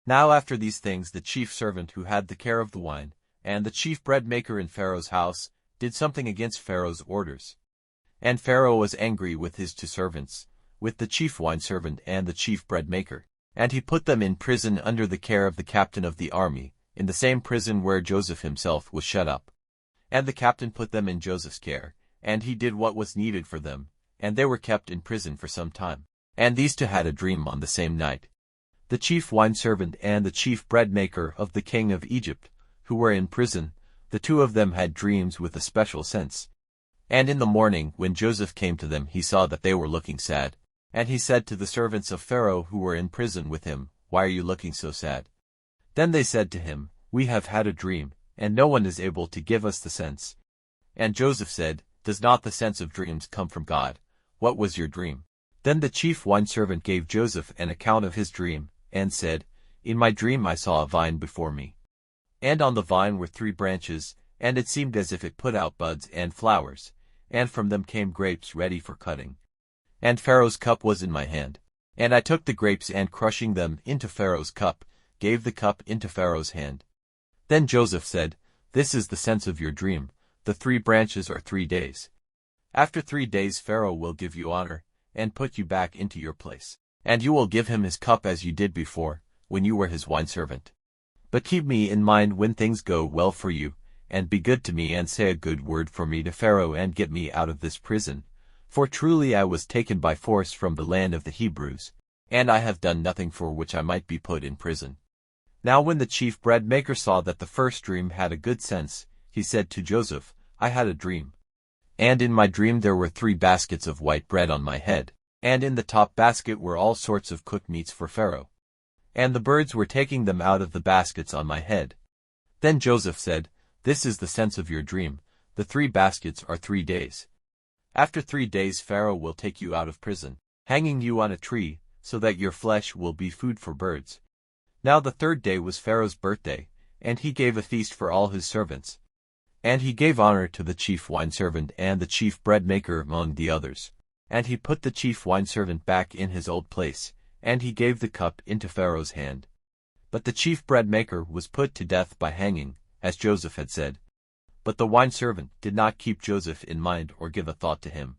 Now after these things the chief servant who had the care of the wine, and the chief bread maker in Pharaoh's house, did something against Pharaoh's orders. And Pharaoh was angry with his two servants, with the chief wine servant and the chief bread maker. And he put them in prison under the care of the captain of the army, in the same prison where Joseph himself was shut up. And the captain put them in Joseph's care, and he did what was needed for them, and they were kept in prison for some time. And these two had a dream on the same night. The chief wine servant and the chief bread maker of the king of Egypt, who were in prison, the two of them had dreams with a special sense. And in the morning, when Joseph came to them, he saw that they were looking sad. And he said to the servants of Pharaoh who were in prison with him, "Why are you looking so sad?" Then they said to him, "We have had a dream, and no one is able to give us the sense." And Joseph said, "Does not the sense of dreams come from God? What was your dream?" Then the chief wine servant gave Joseph an account of his dream, and said, "In my dream I saw a vine before me. And on the vine were 3 branches, and it seemed as if it put out buds and flowers, and from them came grapes ready for cutting. And Pharaoh's cup was in my hand. And I took the grapes and crushing them into Pharaoh's cup, gave the cup into Pharaoh's hand." Then Joseph said, "This is the sense of your dream. The 3 branches are 3 days. After 3 days Pharaoh will give you honor, and put you back into your place. And you will give him his cup as you did before, when you were his wine servant. But keep me in mind when things go well for you, and be good to me and say a good word for me to Pharaoh and get me out of this prison. For truly I was taken by force from the land of the Hebrews, and I have done nothing for which I might be put in prison." Now when the chief bread maker saw that the first dream had a good sense, he said to Joseph, "I had a dream. And in my dream there were 3 baskets of white bread on my head, and in the top basket were all sorts of cooked meats for Pharaoh. And the birds were taking them out of the baskets on my head." Then Joseph said, "This is the sense of your dream. The 3 baskets are 3 days. After 3 days Pharaoh will take you out of prison, hanging you on a tree, so that your flesh will be food for birds." Now the 3rd day was Pharaoh's birthday, and he gave a feast for all his servants. And he gave honor to the chief wine servant and the chief bread maker among the others. And he put the chief wine servant back in his old place, and he gave the cup into Pharaoh's hand. But the chief bread maker was put to death by hanging, as Joseph had said. But the wine servant did not keep Joseph in mind or give a thought to him.